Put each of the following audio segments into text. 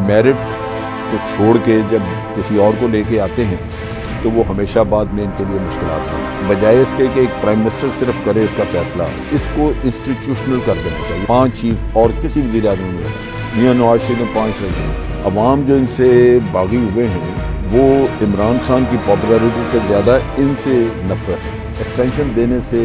Merit کو چھوڑ کے جب کسی اور کو لے کے آتے ہیں تو وہ ہمیشہ بعد میں ان کے لیے مشکلات ہیں، بجائے اس کے کہ ایک پرائم منسٹر صرف کرے اس کا فیصلہ، اس کو انسٹیٹیوشنل کر دینا چاہیے۔ 5 چیف اور کسی وزیر اعظم نے میاں نواز شریف نے 5 رکھے۔ عوام جو ان سے باغی ہوئے ہیں وہ عمران خان کی پاپولیرٹی سے زیادہ ان سے نفرت ہے۔ ایکسٹینشن دینے سے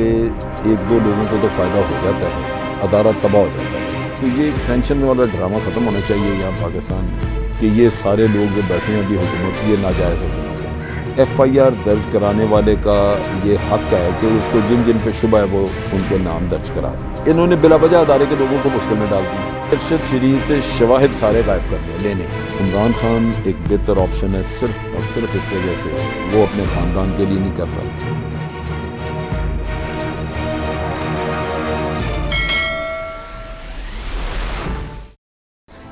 1-2 لوگوں کو تو فائدہ ہو جاتا ہے، ادارہ تباہ ہو جاتا ہے، تو یہ ایکسٹینشن والا ڈرامہ ختم ہونا چاہیے یہاں پاکستان میں کہ یہ سارے لوگ جو بیٹھے ہیں ابھی حکومت، یہ ناجائز حکومت ہے۔ FIR درج کرانے والے کا یہ حق ہے کہ اس کو جن جن پہ شبہ ہے وہ ان کے نام درج کرا دیں۔ انہوں نے بلا وجہ ادارے کے لوگوں کو مشکل میں ڈال دیا۔ ارشد شریف سے شواہد سارے غائب کر لینے۔ عمران خان ایک بہتر آپشن ہے صرف اور صرف اس وجہ سے وہ اپنے خاندان کے لیے نہیں کر رہا۔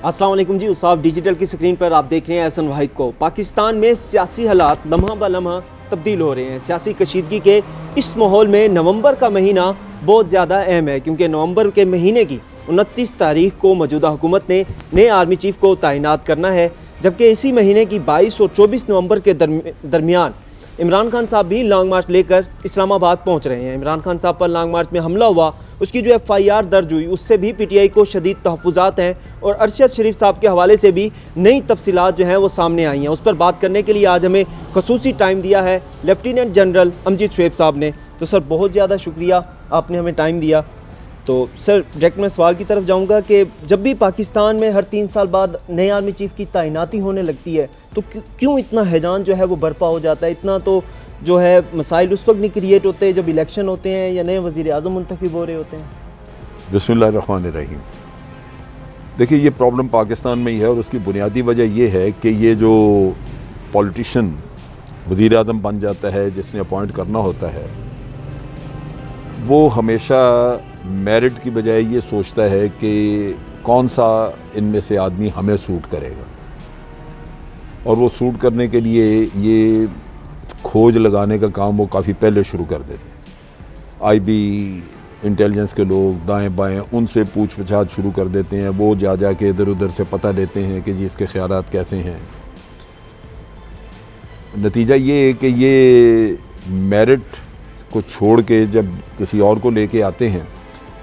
السلام علیکم جی، اصاف ڈیجیٹل کی سکرین پر آپ دیکھ رہے ہیں احسن واحد کو۔ پاکستان میں سیاسی حالات لمحہ بہ لمحہ تبدیل ہو رہے ہیں۔ سیاسی کشیدگی کے اس ماحول میں نومبر کا مہینہ بہت زیادہ اہم ہے، کیونکہ نومبر کے مہینے کی 29 تاریخ کو موجودہ حکومت نے نئے آرمی چیف کو تعینات کرنا ہے، جبکہ اسی مہینے کی 22 اور 24 نومبر کے درمیان عمران خان صاحب بھی لانگ مارچ لے کر اسلام آباد پہنچ رہے ہیں۔ عمران خان صاحب پر لانگ مارچ میں حملہ ہوا، اس کی جو FIR درج ہوئی اس سے بھی PTI کو شدید تحفظات ہیں، اور ارشد شریف صاحب کے حوالے سے بھی نئی تفصیلات جو ہیں وہ سامنے آئی ہیں۔ اس پر بات کرنے کے لیے آج ہمیں خصوصی ٹائم دیا ہے لیفٹیننٹ جنرل امجد شعیب صاحب نے۔ تو سر بہت زیادہ شکریہ، آپ نے ہمیں ٹائم دیا۔ تو سر ڈائریکٹ میں سوال کی طرف جاؤں گا کہ جب بھی پاکستان میں ہر 3 سال بعد نئے آرمی چیف کی تعیناتی ہونے لگتی ہے تو کیوں اتنا ہیجان جو ہے وہ برپا ہو جاتا ہے؟ اتنا تو جو ہے مسائل اس وقت نہیں کریٹ ہوتے جب الیکشن ہوتے ہیں یا نئے وزیر اعظم منتخب ہو رہے ہوتے ہیں؟ بسم اللہ الرحمن الرحیم۔ دیکھیے یہ پرابلم پاکستان میں ہی ہے، اور اس کی بنیادی وجہ یہ ہے کہ یہ جو پولیٹیشن وزیر اعظم بن جاتا ہے، جس نے اپوائنٹ کرنا ہوتا ہے، وہ ہمیشہ میرٹ کی بجائے یہ سوچتا ہے کہ کون سا ان میں سے آدمی ہمیں سوٹ کرے گا، اور وہ سوٹ کرنے کے لیے یہ کھوج لگانے کا کام وہ کافی پہلے شروع کر دیتے ہیں۔ IB انٹیلیجنس کے لوگ دائیں بائیں ان سے پوچھ پچھاچھ شروع کر دیتے ہیں، وہ جا کے ادھر ادھر سے پتہ لیتے ہیں کہ جی اس کے خیالات کیسے ہیں۔ نتیجہ یہ ہے کہ یہ میرٹ کو چھوڑ کے جب کسی اور کو لے کے آتے ہیں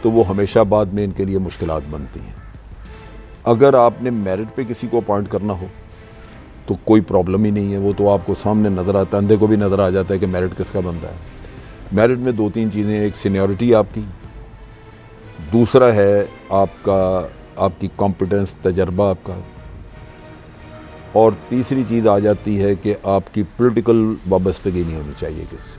تو وہ ہمیشہ بعد میں ان کے لیے مشکلات بنتی ہیں۔ اگر آپ نے میرٹ پہ کسی کو اپوائنٹ کرنا ہو تو کوئی پرابلم ہی نہیں ہے، وہ تو آپ کو سامنے نظر آتا ہے، اندھے کو بھی نظر آ جاتا ہے کہ میرٹ کس کا بندہ ہے۔ میرٹ میں 2-3 چیزیں، ایک سینیورٹی آپ کی، دوسرا ہے آپ کی کمپیٹنس، تجربہ آپ کا، اور تیسری چیز آ جاتی ہے کہ آپ کی پولیٹیکل وابستگی نہیں ہونی چاہیے کس سے،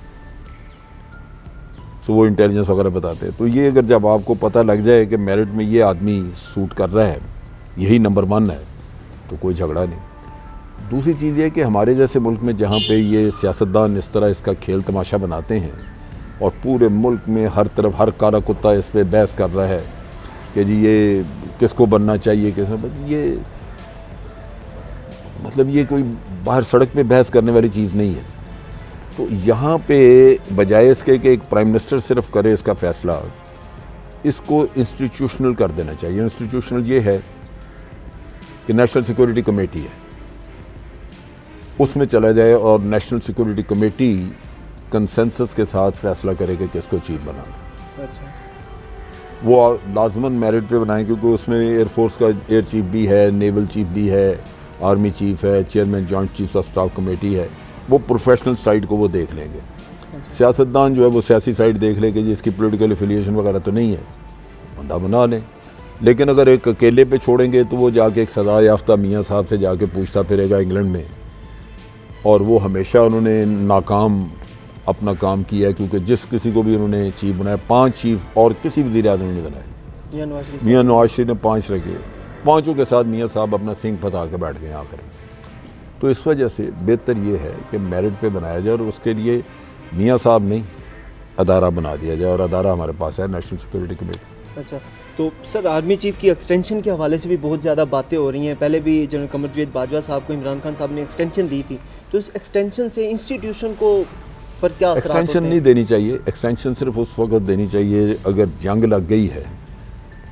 وہ انٹیلیجنس وغیرہ بتاتے ہیں۔ تو یہ اگر جب آپ کو پتہ لگ جائے کہ میرٹ میں یہ آدمی سوٹ کر رہا ہے، یہی نمبر 1 ہے، تو کوئی جھگڑا نہیں۔ دوسری چیز یہ کہ ہمارے جیسے ملک میں جہاں پہ یہ سیاستدان اس طرح اس کا کھیل تماشا بناتے ہیں، اور پورے ملک میں ہر طرف ہر کالا کتا اس پہ بحث کر رہا ہے کہ جی یہ کس کو بننا چاہیے، کس میں، یہ مطلب یہ کوئی باہر سڑک پہ بحث کرنے والی چیز نہیں ہے۔ تو یہاں پہ بجائے اس کے کہ ایک پرائم منسٹر صرف کرے اس کا فیصلہ، اس کو انسٹیٹیوشنل کر دینا چاہیے۔ انسٹیٹیوشنل یہ ہے کہ نیشنل سیکورٹی کمیٹی ہے، اس میں چلا جائے اور نیشنل سیکورٹی کمیٹی کنسنسس کے ساتھ فیصلہ کرے کہ کس کو چیف بنانا۔ وہ لازماً میرٹ پہ بنائیں، کیونکہ اس میں ایئر فورس کا ایئر چیف بھی ہے، نیول چیف بھی ہے، آرمی چیف ہے، chairman joint chief of staff committee ہے، وہ پروفیشنل سائڈ کو وہ دیکھ لیں گے۔ سیاستدان جو ہے وہ سیاسی سائڈ دیکھ لے کہ جی اس کی پولیٹیکل افیلیشن وغیرہ تو نہیں ہے، بندہ بنا لیں۔ لیکن اگر ایک اکیلے پہ چھوڑیں گے تو وہ جا کے ایک سزا یافتہ میاں صاحب سے جا کے پوچھتا پھرے گا انگلینڈ میں، اور وہ ہمیشہ انہوں نے ناکام اپنا کام کیا ہے، کیونکہ جس کسی کو بھی انہوں نے چیف بنایا، 5 چیف اور کسی وزیر اعظم نے بنائے، میاں نواز شریف نے 5 رکھے، 5 کے ساتھ میاں صاحب اپنا سینگ پھنسا کے بیٹھ گئے آخر میں۔ تو اس وجہ سے بہتر یہ ہے کہ میرٹ پہ بنایا جائے، اور اس کے لیے میاں صاحب نہیں ادارہ بنا دیا جائے، اور ادارہ ہمارے پاس ہے نیشنل سیکورٹی کمیٹی۔ اچھا، تو سر آرمی چیف کی ایکسٹینشن کے حوالے سے بھی بہت زیادہ باتیں ہو رہی ہیں۔ پہلے بھی جنرل قمر جاوید باجوہ صاحب کو عمران خان صاحب نے ایکسٹینشن دی تھی، تو اس ایکسٹینشن سے انسٹیٹیوشن کو پر کیا اثرات ہوتے ہیں؟ ایکسٹینشن نہیں دینی چاہیے، ایکسٹینشن صرف اس وقت دینی چاہیے اگر جنگ لگ گئی ہے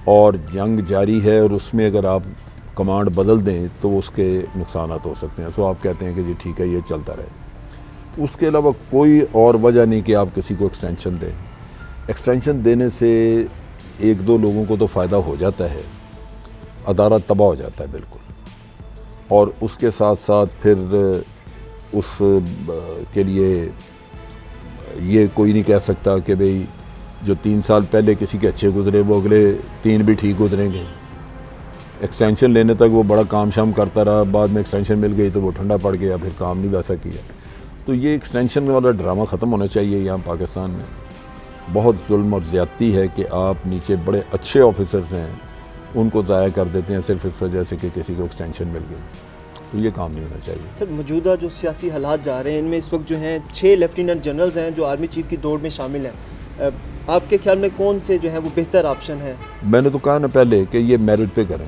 اور جنگ جاری ہے، اور اس میں اگر آپ کمانڈ بدل دیں تو اس کے نقصانات ہو سکتے ہیں. سو آپ کہتے ہیں کہ جی ٹھیک ہے یہ چلتا رہے. اس کے علاوہ کوئی اور وجہ نہیں کہ آپ کسی کو ایکسٹینشن دیں. ایکسٹینشن دینے سے ایک دو لوگوں کو تو فائدہ ہو جاتا ہے, ادارہ تباہ ہو جاتا ہے بالکل. اور اس کے ساتھ ساتھ پھر اس کے لیے یہ کوئی نہیں کہہ سکتا کہ بھئی جو 3 سال پہلے کسی کے اچھے گزرے وہ اگلے 3 بھی ٹھیک گزریں گے. ایکسٹینشن لینے تک وہ بڑا کام شام کرتا رہا, بعد میں ایکسٹینشن مل گئی تو وہ ٹھنڈا پڑ گیا, پھر کام نہیں ویسا کیا. تو یہ ایکسٹینشن والا ڈرامہ ختم ہونا چاہیے. یہاں پاکستان میں بہت ظلم اور زیادتی ہے کہ آپ نیچے بڑے اچھے آفیسرز ہیں ان کو ضائع کر دیتے ہیں صرف اس وجہ سے کہ کسی کو ایکسٹینشن مل گئی. تو یہ کام نہیں ہونا چاہیے. سر موجودہ جو سیاسی حالات جا رہے ہیں ان میں اس وقت جو ہیں 6 لیفٹیننٹ جنرلز ہیں جو آرمی چیف کی دوڑ میں شامل ہیں. آپ کے خیال میں کون سے جو ہیں وہ بہتر آپشن ہے؟ میں نے تو کہا نا پہلے کہ یہ میرٹ پہ کریں.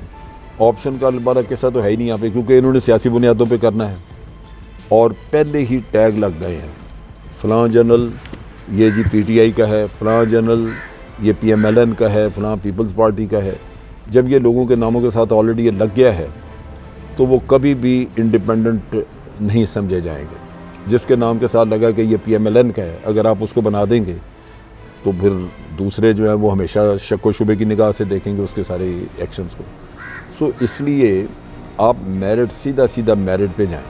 آپشن کا بڑا قصہ تو ہے ہی نہیں یہاں پہ, کیونکہ انہوں نے سیاسی بنیادوں پہ کرنا ہے اور پہلے ہی ٹیگ لگ گئے ہیں. فلاں جنرل یہ جی پی ٹی آئی کا ہے, فلاں جنرل یہ پی ایم ایل این کا ہے, فلاں پیپلز پارٹی کا ہے. جب یہ لوگوں کے ناموں کے ساتھ آلریڈی یہ لگ گیا ہے تو وہ کبھی بھی انڈیپینڈنٹ نہیں سمجھے جائیں گے. جس کے نام کے ساتھ لگا کہ یہ پی ایم ایل این کا ہے, اگر آپ اس کو بنا دیں گے تو پھر دوسرے جو ہیں وہ ہمیشہ شک و شبے کی نگاہ سے دیکھیں گے اس کے سارے ایکشنز کو. سو اس لیے آپ میرٹ سیدھا میرٹ پہ جائیں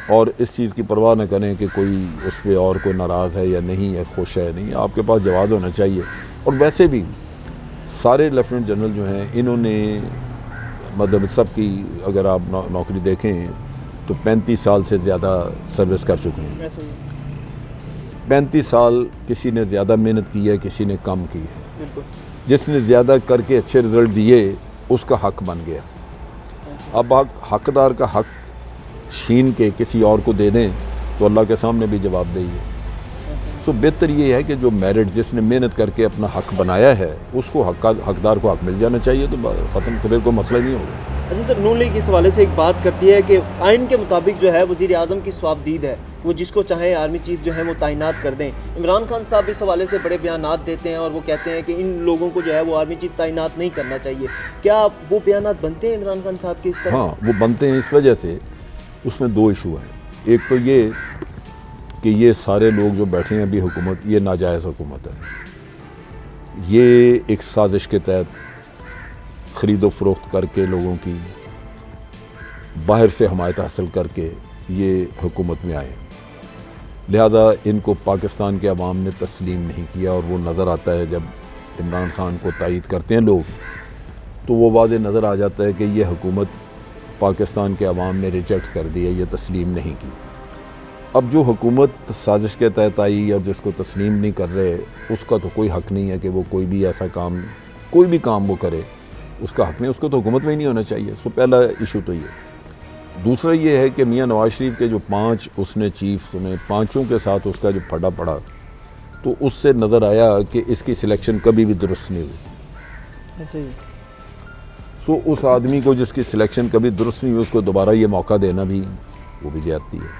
اور اس چیز کی پرواہ نہ کریں کہ کوئی اس پہ اور کوئی ناراض ہے یا نہیں ہے, خوش ہے نہیں. آپ کے پاس جواز ہونا چاہیے. اور ویسے بھی سارے لیفٹیننٹ جنرل جو ہیں انہوں نے مطلب سب کی اگر آپ نوکری دیکھیں تو 35 سال سے زیادہ سروس کر چکے ہیں. 35 سال کسی نے زیادہ محنت کی ہے, کسی نے کم کی ہے. جس نے زیادہ کر کے اچھے رزلٹ دیے اس کا حق بن گیا. اب حقدار کا حق چھین کے کسی اور کو دے دیں تو اللہ کے سامنے بھی جواب دہی ہے. سو بہتر یہ ہے کہ جو میرٹ جس نے محنت کر کے اپنا حق بنایا ہے اس کو حقدار کو حق مل جانا چاہیے, تو ختم پھر کوئی مسئلہ نہیں ہوگا. اچھا سر, نون لیگ اس حوالے سے ایک بات کرتی ہے کہ آئین کے مطابق جو ہے وزیر اعظم کی صوابدید ہے, وہ جس کو چاہیں آرمی چیف جو ہے وہ تعینات کر دیں. عمران خان صاحب اس حوالے سے بڑے بیانات دیتے ہیں اور وہ کہتے ہیں کہ ان لوگوں کو جو ہے وہ آرمی چیف تعینات نہیں کرنا چاہیے. کیا وہ بیانات بنتے ہیں عمران خان صاحب کے اس طرح؟ ہاں وہ بنتے ہیں اس وجہ سے. اس میں 2 ایشو ہیں. ایک تو یہ کہ یہ سارے لوگ جو بیٹھے ہیں ابھی حکومت, یہ ناجائز حکومت ہے. یہ ایک سازش کے تحت خرید و فروخت کر کے لوگوں کی باہر سے حمایت حاصل کر کے یہ حکومت میں آئے. لہذا ان کو پاکستان کے عوام نے تسلیم نہیں کیا, اور وہ نظر آتا ہے جب عمران خان کو تائید کرتے ہیں لوگ تو وہ واضح نظر آ جاتا ہے کہ یہ حکومت پاکستان کے عوام نے ریجیکٹ کر دی ہے, یہ تسلیم نہیں کی. اب جو حکومت سازش کے تحت آئی اور جس کو تسلیم نہیں کر رہے اس کا تو کوئی حق نہیں ہے کہ وہ کوئی بھی ایسا کام, کوئی بھی کام وہ کرے, اس کا حق نہیں, اس کو تو حکومت میں ہی نہیں ہونا چاہیے. سو پہلا ایشو تو یہ. دوسرا یہ ہے کہ میاں نواز شریف کے جو 5 اس نے چیف میں 5 کے ساتھ اس کا جو پھڈا پڑا تو اس سے نظر آیا کہ اس کی سلیکشن کبھی بھی درست نہیں ہوئی. ایسے ہی سو اس آدمی کو جس کی سلیکشن کبھی درست نہیں ہوئی اس کو دوبارہ یہ موقع دینا بھی وہ بھی زیادتی ہے.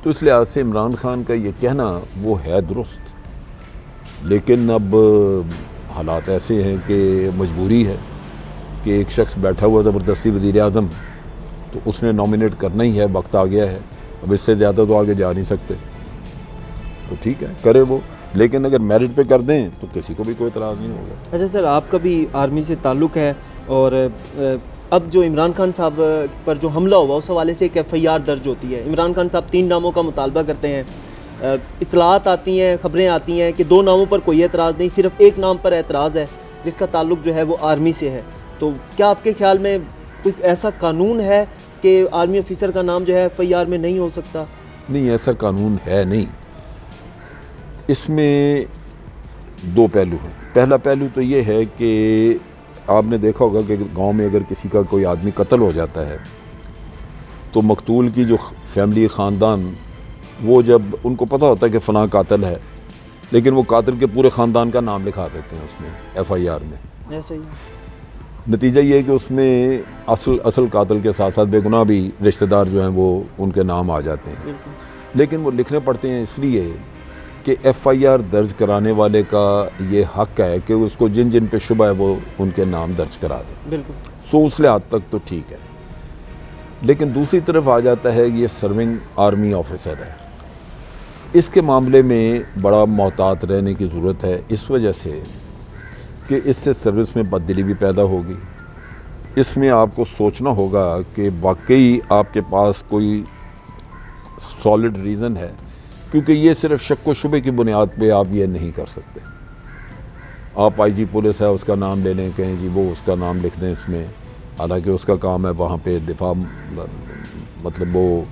تو اس لحاظ سے عمران خان کا یہ کہنا وہ ہے درست, لیکن اب حالات ایسے ہیں کہ مجبوری ہے کہ ایک شخص بیٹھا ہوا زبردستی وزیر اعظم, تو اس نے نامینیٹ کرنا ہی ہے, وقت آ گیا ہے. اب اس سے زیادہ تو آگے جا نہیں سکتے, تو ٹھیک ہے کرے وہ, لیکن اگر میرٹ پہ کر دیں تو کسی کو بھی کوئی اعتراض نہیں ہوگا. اچھا سر, آپ کا بھی آرمی سے تعلق ہے اور اب جو عمران خان صاحب پر جو حملہ ہوا اس حوالے سے ایک FIR درج ہوتی ہے. عمران خان صاحب 3 ناموں کا مطالبہ کرتے ہیں. اطلاعات آتی ہیں, خبریں آتی ہیں کہ 2 ناموں پر کوئی اعتراض نہیں, صرف 1 نام پر اعتراض ہے جس کا تعلق جو ہے وہ آرمی سے ہے. تو کیا آپ کے خیال میں کوئی ایسا قانون ہے کہ آرمی افیسر کا نام جو ہے FIR میں نہیں ہو سکتا؟ نہیں, ایسا قانون ہے نہیں. اس میں 2 پہلو ہیں. پہلا پہلو تو یہ ہے کہ آپ نے دیکھا ہوگا کہ گاؤں میں اگر کسی کا کوئی آدمی قتل ہو جاتا ہے تو مقتول کی جو فیملی خاندان, وہ جب ان کو پتہ ہوتا ہے کہ فلاں قاتل ہے, لیکن وہ قاتل کے پورے خاندان کا نام لکھا دیتے ہیں اس میں FIR میں. ایسے ہی نتیجہ یہ ہے کہ اس میں اصل قاتل کے ساتھ ساتھ بے گناہ بھی رشتہ دار جو ہیں وہ ان کے نام آ جاتے ہیں. لیکن وہ لکھنے پڑتے ہیں اس لیے کہ FIR درج کرانے والے کا یہ حق ہے کہ اس کو جن جن پہ شبہ ہے وہ ان کے نام درج کرا دیں. بالکل. سو اس لحاظ تک تو ٹھیک ہے. لیکن دوسری طرف آ جاتا ہے یہ سرونگ آرمی آفیسر ہے, اس کے معاملے میں بڑا محتاط رہنے کی ضرورت ہے, اس وجہ سے کہ اس سے سروس میں تبدیلی بھی پیدا ہوگی. اس میں آپ کو سوچنا ہوگا کہ واقعی آپ کے پاس کوئی سالڈ ریزن ہے, کیونکہ یہ صرف شک و شبے کی بنیاد پہ آپ یہ نہیں کر سکتے. آپ آئی جی پولیس ہے اس کا نام لے لیں, کہیں جی وہ اس کا نام لکھ دیں اس میں, حالانکہ اس کا کام ہے وہاں پہ دفاع, مطلب وہ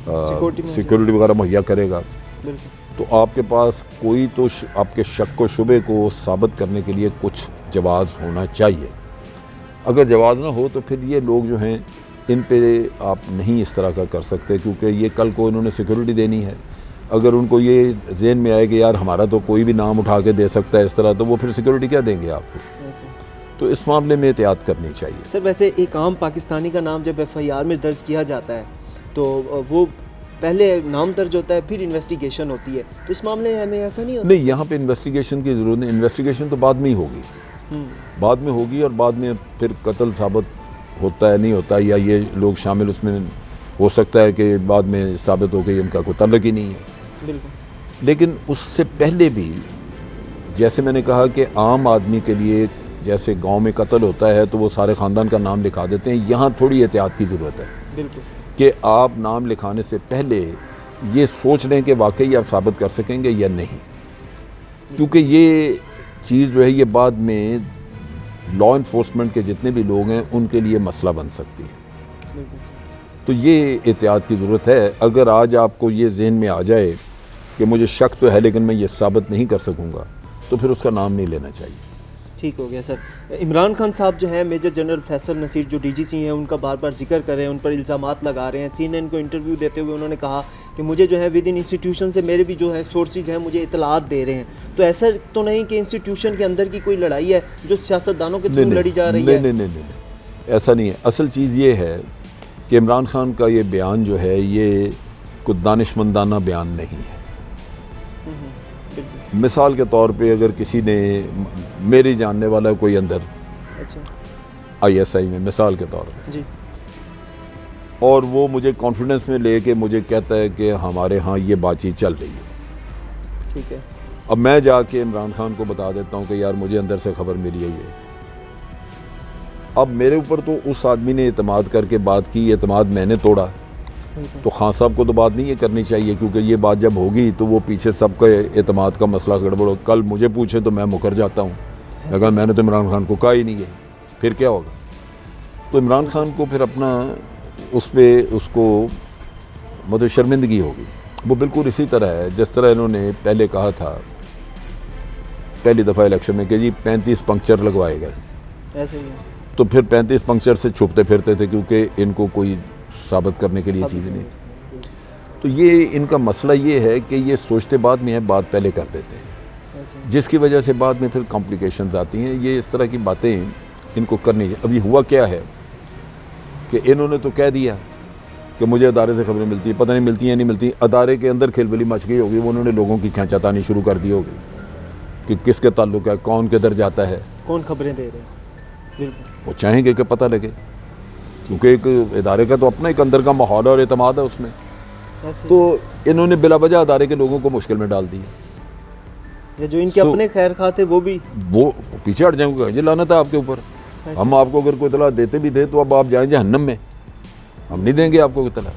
سیکورٹی وغیرہ مہیا کرے گا. تو آپ کے پاس کوئی تو آپ کے شک و شبے کو ثابت کرنے کے لیے کچھ جواز ہونا چاہیے. اگر جواز نہ ہو تو پھر یہ لوگ جو ہیں ان پہ آپ نہیں اس طرح کا کر سکتے, کیونکہ یہ کل کو انہوں نے سیکورٹی دینی ہے. اگر ان کو یہ ذہن میں آئے کہ یار ہمارا تو کوئی بھی نام اٹھا کے دے سکتا ہے اس طرح, تو وہ پھر سیکورٹی کیا دیں گے آپ کو. تو اس معاملے میں احتیاط کرنی چاہیے. سر ویسے ایک عام پاکستانی کا نام جب ایف آئی آر میں درج کیا جاتا ہے تو وہ پہلے نام درج ہوتا ہے, پھر انویسٹیگیشن ہوتی ہے, تو اس معاملے میں ہمیں ایسا نہیں ہوتا؟ نہیں, یہاں پہ انویسٹیگیشن کی ضرورت نہیں. انویسٹیگیشن تو بعد میں ہی ہوگی, بعد میں ہوگی, اور بعد میں پھر قتل ثابت ہوتا ہے نہیں ہوتا, یا یہ لوگ شامل اس میں ہو سکتا ہے کہ بعد میں ثابت ہو کہ ان کا کوئی تعلق ہی نہیں ہے. بالکل. لیکن اس سے پہلے بھی جیسے میں نے کہا کہ عام آدمی کے لیے جیسے گاؤں میں قتل ہوتا ہے تو وہ سارے خاندان کا نام لکھا دیتے ہیں, یہاں تھوڑی احتیاط کی ضرورت ہے. بالکل. کہ آپ نام لکھانے سے پہلے یہ سوچ لیں کہ واقعی آپ ثابت کر سکیں گے یا نہیں, کیونکہ یہ چیز جو ہے یہ بعد میں لا انفورسمنٹ کے جتنے بھی لوگ ہیں ان کے لیے مسئلہ بن سکتی ہے. تو یہ احتیاط کی ضرورت ہے. اگر آج آپ کو یہ ذہن میں آ جائے کہ مجھے شک تو ہے لیکن میں یہ ثابت نہیں کر سکوں گا, تو پھر اس کا نام نہیں لینا چاہیے. ٹھیک ہو گیا سر. عمران خان صاحب جو ہیں میجر جنرل فیصل نصیر جو ڈی جی سی ہیں ان کا بار بار ذکر کر رہے ہیں, ان پر الزامات لگا رہے ہیں. سی این این کو انٹرویو دیتے ہوئے انہوں نے کہا کہ مجھے جو ہے ود ان انسٹیٹیوشن سے میرے بھی جو ہے سورسز ہیں مجھے اطلاعات دے رہے ہیں. تو ایسا تو نہیں کہ انسٹیٹیوشن کے اندر کی کوئی لڑائی ہے جو سیاستدانوں کے تھرو لڑی جا رہی ہے؟ نہیں, ایسا نہیں ہے. اصل چیز یہ ہے کہ عمران خان کا یہ بیان جو ہے یہ کوئی دانشمندانہ بیان نہیں ہے. مثال کے طور پہ اگر کسی نے میری جاننے والا کوئی اندر آئی ایس آئی میں مثال کے طور پہ جی, اور وہ مجھے کانفیڈنس میں لے کے مجھے کہتا ہے کہ ہمارے ہاں یہ بات چیت چل رہی ہے, ٹھیک ہے, اب میں جا کے عمران خان کو بتا دیتا ہوں کہ یار مجھے اندر سے خبر ملی ہے یہ, اب میرے اوپر تو اس آدمی نے اعتماد کر کے بات کی, اعتماد میں نے توڑا, تو خان صاحب کو تو بات نہیں یہ کرنی چاہیے, کیونکہ یہ بات جب ہوگی تو وہ پیچھے سب کا اعتماد کا مسئلہ گڑبڑ ہو. کل مجھے پوچھے تو میں مکر جاتا ہوں, اگر میں نے تو عمران خان کو کہا ہی نہیں ہے, پھر کیا ہوگا. تو عمران خان کو پھر اپنا اس پہ اس کو مطلب شرمندگی ہوگی. وہ بالکل اسی طرح ہے جس طرح انہوں نے پہلے کہا تھا پہلی دفعہ الیکشن میں کہ جی 35 پنکچر لگوائے گئے, ایسے ہی تو پھر 35 پنکچر سے چھپتے پھرتے تھے کیونکہ ان کو کوئی ثابت کرنے کے لیے چیزیں نہیں تھی. تو یہ ان کا مسئلہ یہ ہے کہ یہ سوچتے بعد میں ہے, بات پہلے کر دیتے ہیں, جس کی وجہ سے بعد میں پھر کمپلیکیشنز آتی ہیں. یہ اس طرح کی باتیں ان کو کرنی چاہیے. ابھی ہوا کیا ہے کہ انہوں نے تو کہہ دیا کہ مجھے ادارے سے خبریں ملتی ہیں, پتہ نہیں ملتی ہیں نہیں ملتی. ادارے کے اندر کھلبلی مچ گئی ہوگی, وہ انہوں نے لوگوں کی کھینچا تانی شروع کر دی ہوگی کہ کس کے تعلق ہے, کون کدھر جاتا ہے, کون خبریں دے رہے ہیں. بالکل, وہ چاہیں گے کہ پتہ لگے, کیونکہ ایک ادارے کا تو اپنا ایک اندر کا ماحول اور اعتماد ہے اس میں. تو انہوں نے بلا وجہ ادارے کے لوگوں کو مشکل میں ڈال دی. جو ان کے اپنے خیر خواہ تھے وہ بھی وہ پیچھے ہٹ جائیں گے, یہ لعنت ہے آپ کے اوپر. ہم آپ کو اگر کوئی اطلاع دیتے بھی تھے تو اب آپ جائیں جہنم میں, ہم نہیں دیں گے آپ کو اطلاع.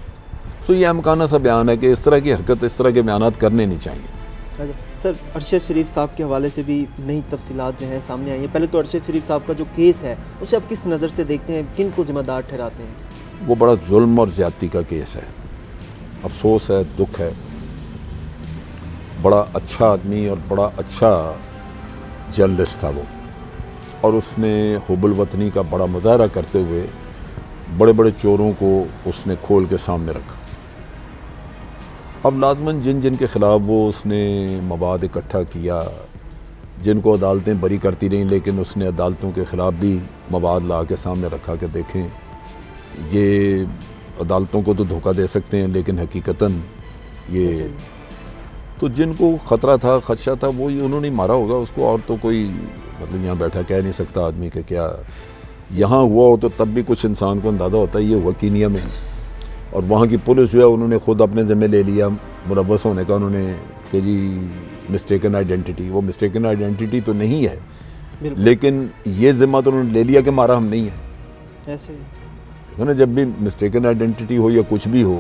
سو یہ امکانہ سا بیان ہے کہ اس طرح کی حرکت, اس طرح کے بیانات کرنے نہیں چاہیے. سر ارشد شریف صاحب کے حوالے سے بھی نئی تفصیلات جو ہیں سامنے آئی ہیں. پہلے تو ارشد شریف صاحب کا جو کیس ہے اسے آپ کس نظر سے دیکھتے ہیں, کن کو ذمہ دار ٹھہراتے ہیں؟ وہ بڑا ظلم اور زیادتی کا کیس ہے. افسوس ہے, دکھ ہے. بڑا اچھا آدمی اور بڑا اچھا جرنلسٹ تھا وہ, اور اس نے حب الوطنی کا بڑا مظاہرہ کرتے ہوئے بڑے بڑے چوروں کو اس نے کھول کے سامنے رکھا. اب لازماً جن جن کے خلاف وہ اس نے مواد اکٹھا کیا, جن کو عدالتیں بری کرتی رہیں, لیکن اس نے عدالتوں کے خلاف بھی مواد لا کے سامنے رکھا کہ دیکھیں یہ عدالتوں کو تو دھوکہ دے سکتے ہیں لیکن حقیقتاً یہ, تو جن کو خطرہ تھا, خدشہ تھا, وہی انہوں نے مارا ہوگا اس کو. اور تو کوئی مطلب یہاں بیٹھا کہہ نہیں سکتا آدمی کہ کیا یہاں ہوا ہو تو تب بھی کچھ انسان کو اندازہ ہوتا ہے یہ ہوا کینیا میں، اور وہاں کی پولیس جو ہے انہوں نے خود اپنے ذمہ لے لیا ملوث ہونے کا، انہوں نے کہ جی مسٹیکن آئیڈینٹی، وہ مسٹیکن آئیڈینٹی تو نہیں ہے بالکل لیکن یہ ذمہ تو انہوں نے لے لیا کہ مارا ہم نہیں ہے ایسے نا، جب بھی مسٹیکن آئیڈینٹی ہو یا کچھ بھی ہو،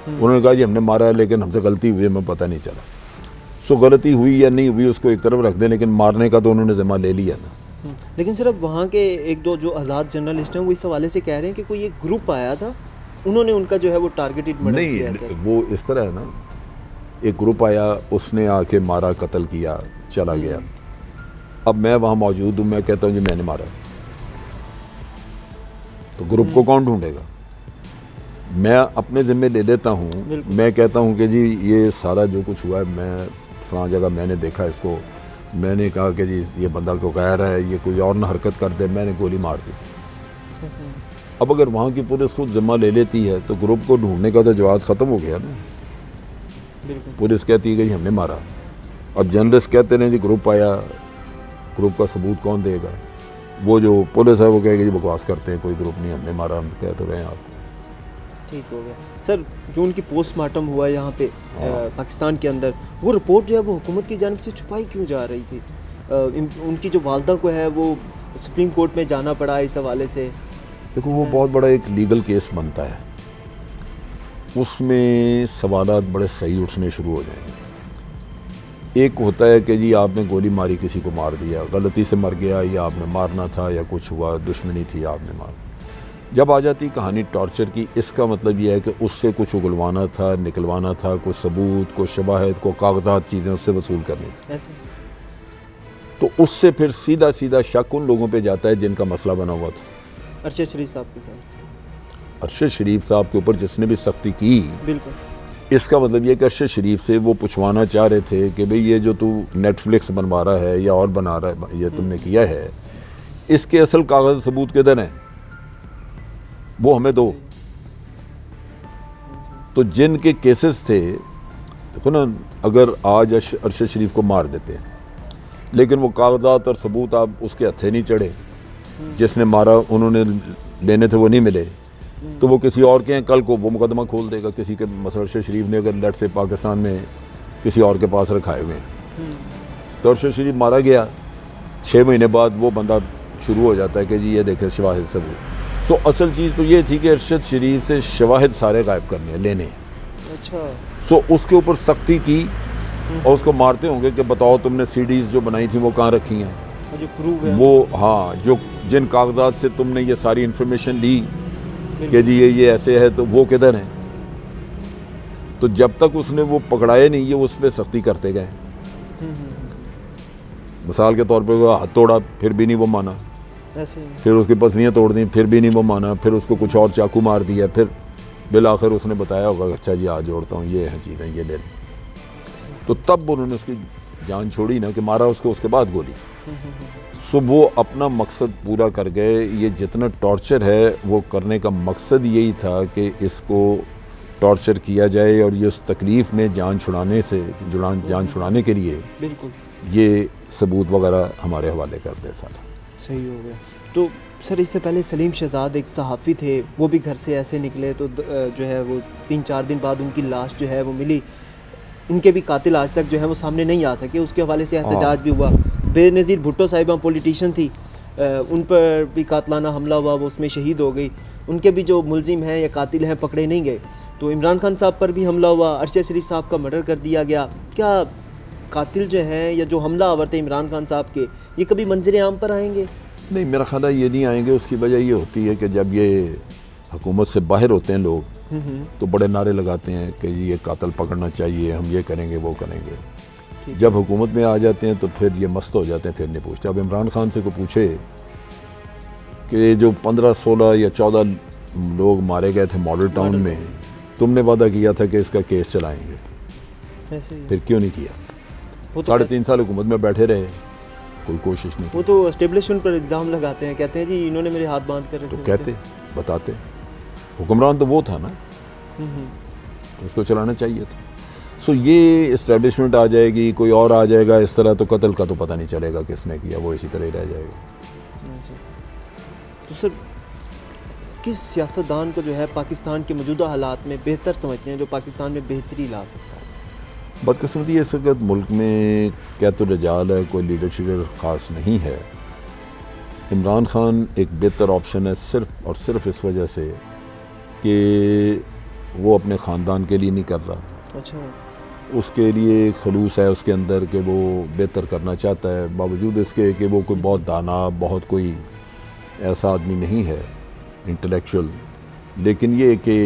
انہوں نے کہا جی ہم نے مارا ہے لیکن ہم سے غلطی ہوئی ہے، ہمیں پتہ نہیں چلا. سو غلطی ہوئی یا نہیں ہوئی اس کو ایک طرف رکھ دیں، لیکن مارنے کا تو انہوں نے ذمہ لے لیا نا. لیکن صرف وہاں کے ایک دو جو آزاد جرنلسٹ ہیں وہ اس حوالے سے کہہ رہے ہیں کہ کوئی ایک گروپ آیا تھا، انہوں نے ان کا جو ہے وہ ٹارگیٹڈ مرڈر کیا ہے. نہیں وہ اس طرح ہے نا، ایک گروپ آیا اس نے آ کے مارا، قتل کیا، چلا گیا. اب میں وہاں موجود ہوں، میں کہتا ہوں جی میں نے مارا، تو گروپ کو کون ڈھونڈے گا؟ میں اپنے ذمہ لے لیتا ہوں، میں کہتا ہوں کہ جی یہ سارا جو کچھ ہوا ہے میں فلاں جگہ میں نے دیکھا اس کو، میں نے کہا کہ جی یہ بندہ کو غیر ہے، یہ کوئی اور نہ حرکت کر دے، میں نے گولی مار دی. اب اگر وہاں کی پولیس خود ذمہ لے لیتی ہے تو گروپ کو ڈھونڈنے کا تو جواز ختم ہو گیا نا. پولیس کہتی ہے کہ جی ہم نے مارا، اب جرنلسٹ کہتے ہیں جی گروپ آیا، گروپ کا ثبوت کون دے گا؟ وہ جو پولیس ہے وہ کہے گا جی بکواس کرتے ہیں، کوئی گروپ نہیں، ہم نے مارا، ہم کہہ تو رہے ہیں آپ کو. ٹھیک ہو گیا. سر جو ان کی پوسٹ مارٹم ہوا یہاں پہ پاکستان کے اندر، وہ رپورٹ جو ہے وہ حکومت کی جانب سے چھپائی کیوں جا رہی تھی؟ ان کی جو والدہ کو ہے وہ سپریم کورٹ میں جانا پڑا اس حوالے سے. دیکھو وہ بہت بڑا ایک لیگل کیس بنتا ہے، اس میں سوالات بڑے صحیح اٹھنے شروع ہو جائیں گے. ایک ہوتا ہے کہ جی آپ نے گولی ماری، کسی کو مار دیا، غلطی سے مر گیا، یا آپ نے مارنا تھا، یا کچھ ہوا، دشمنی تھی، آپ نے مار. جب آ جاتی کہانی ٹارچر کی، اس کا مطلب یہ ہے کہ اس سے کچھ اگلوانا تھا، نکلوانا تھا، کچھ ثبوت، کچھ شواہد، کو کاغذات، چیزیں اس سے وصول کرنی تھی. تو اس سے پھر سیدھا سیدھا شک ان لوگوں پہ جاتا ہے جن کا مسئلہ بنا ہوا تھا. ارشد شریف صاحب کے ساتھ، ارشد شریف صاحب کے اوپر جس نے بھی سختی کی، بالکل اس کا مطلب یہ کہ ارشد شریف سے وہ پوچھوانا چاہ رہے تھے کہ بھئی یہ جو تو نیٹ فلکس بنوا رہا ہے یا اور بنا رہا ہے، یہ تم نے کیا ہے، اس کے اصل کاغذ ثبوت کدھر ہیں، وہ ہمیں دو. تو جن کے کیسز تھے، دیکھو نا، اگر آج ارشد شریف کو مار دیتے ہیں لیکن وہ کاغذات اور ثبوت آپ اس کے ہتھے نہیں چڑھے، جس نے مارا انہوں نے لینے تھے وہ نہیں ملے، تو وہ کسی اور کے ہیں، کل کو وہ مقدمہ کھول دے گا کسی کے. مثلا ارشد شریف نے اگر لٹ سے پاکستان میں کسی اور کے پاس رکھائے ہوئے ہیں، تو ارشد شریف مارا گیا، 6 مہینے بعد وہ بندہ شروع ہو جاتا ہے کہ جی یہ دیکھیں شواہد ثبوت. تو اصل چیز تو یہ تھی کہ ارشد شریف سے شواہد سارے غائب کرنے لینے. اچھا. سو اس کے اوپر سختی کی اور اس کو مارتے ہوں گے کہ بتاؤ تم نے سی ڈیز جو بنائی تھی وہ کہاں رکھی ہیں، جو پروف ہے وہ ہاں جو جن کاغذات سے تم نے یہ ساری انفارمیشن لی کہ جی یہ ایسے ہے، تو وہ کدھر ہیں. تو جب تک اس نے وہ پکڑائے نہیں، یہ اس پہ سختی کرتے گئے. مثال کے طور پہ وہ ہاتھ توڑا، پھر بھی نہیں وہ مانا، پھر اس کی پسلیاں توڑ دیں، پھر بھی نہیں وہ مانا، پھر اس کو کچھ اور چاقو مار دیا، پھر بالآخر اس نے بتایا ہوگا اچھا جی آج جوڑتا ہوں، یہ ہیں چیزیں، یہ لے لیں. تو تب انہوں نے اس کی جان چھوڑی نا، کہ مارا اس کو، اس کے بعد گولی. سو وہ اپنا مقصد پورا کر گئے. یہ جتنا ٹارچر ہے وہ کرنے کا مقصد یہی تھا کہ اس کو ٹارچر کیا جائے اور یہ اس تکلیف میں جان چھڑانے کے لیے بالکل یہ ثبوت وغیرہ ہمارے حوالے کر دے. سارا صحیح ہو گیا. تو سر اس سے پہلے سلیم شہزاد ایک صحافی تھے، وہ بھی گھر سے ایسے نکلے، تو جو ہے وہ 3-4 دن بعد ان کی لاش جو ہے وہ ملی. ان کے بھی قاتل آج تک جو ہے وہ سامنے نہیں آ سکے، اس کے حوالے سے احتجاج بھی ہوا. بے نظیر بھٹو صاحبہ پولیٹیشین تھی، ان پر بھی قاتلانہ حملہ ہوا، وہ اس میں شہید ہو گئی. ان کے بھی جو ملزم ہیں یا قاتل ہیں پکڑے نہیں گئے. تو عمران خان صاحب پر بھی حملہ ہوا، ارشد شریف صاحب کا مرڈر کر دیا گیا. کیا قاتل جو ہیں یا جو حملہ آور تھے عمران خان صاحب کے، یہ کبھی منظر عام پر آئیں گے؟ نہیں، میرا خیال ہے یہ نہیں آئیں گے. اس کی وجہ یہ ہوتی ہے کہ جب یہ حکومت سے باہر ہوتے ہیں لوگ تو بڑے نعرے لگاتے ہیں کہ یہ قاتل پکڑنا چاہیے، ہم یہ کریں گے وہ کریں گے. جب حکومت میں آ جاتے ہیں تو پھر یہ مست ہو جاتے ہیں، پھر نہیں پوچھتے. اب عمران خان سے کو پوچھے کہ جو 15-16 یا 14 لوگ مارے گئے تھے ماڈل ٹاؤن میں، تم نے وعدہ کیا تھا کہ اس کا کیس چلائیں گے، پھر کیوں نہیں کیا؟ 3.5 سال حکومت میں بیٹھے رہے، کوئی کوشش نہیں. وہ تو اسٹیبلشمنٹ پر الزام لگاتے ہیں، کہتے ہیں جی انہوں نے میرے ہاتھ باندھ کر رکھے. تو کہتے بتاتے، حکمران تو وہ تھا نا، اس کو چلانا چاہیے تھا. سو یہ اسٹیبلشمنٹ آ جائے گی، کوئی اور آ جائے گا اس طرح، تو قتل کا تو پتہ نہیں چلے گا کس نے کیا، وہ اسی طرح ہی رہ جائے گا. تو سر کس سیاستدان کو جو ہے پاکستان کے موجودہ حالات میں بہتر سمجھتے ہیں جو پاکستان میں بہتری لا سکتا ہے؟ بدقسمتی اس وقت ملک میں قیت الرجال ہے، کوئی لیڈرشپ خاص نہیں ہے. عمران خان ایک بہتر آپشن ہے صرف اور صرف اس وجہ سے کہ وہ اپنے خاندان کے لیے نہیں کر رہا. اچھا. اس کے لیے خلوص ہے اس کے اندر کہ وہ بہتر کرنا چاہتا ہے، باوجود اس کے کہ وہ کوئی بہت دانا، بہت کوئی ایسا آدمی نہیں ہے انٹلیکچوئل، لیکن یہ کہ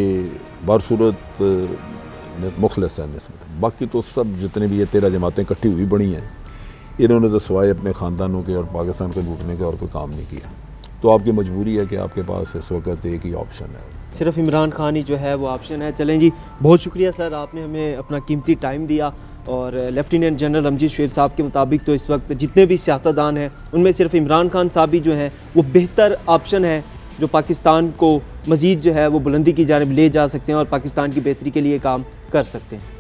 برصورت مخلص ہے نسبت. باقی تو سب جتنے بھی یہ 13 جماعتیں اکٹھی ہوئی بڑی ہیں، انہوں نے تو سوائے اپنے خاندانوں کے اور پاکستان کو لوٹنے کے اور کوئی کام نہیں کیا. تو آپ کی مجبوری ہے کہ آپ کے پاس اس وقت ایک ہی آپشن ہے، صرف عمران خان ہی جو ہے وہ آپشن ہے. چلیں جی، بہت شکریہ سر، آپ نے ہمیں اپنا قیمتی ٹائم دیا. اور لیفٹیننٹ جنرل رمجیت شعیب صاحب کے مطابق تو اس وقت جتنے بھی سیاستدان ہیں ان میں صرف عمران خان صاحب ہی جو ہیں وہ بہتر آپشن ہے جو پاکستان کو مزید جو ہے وہ بلندی کی جانب لے جا سکتے ہیں اور پاکستان کی بہتری کے لیے کام کر سکتے ہیں.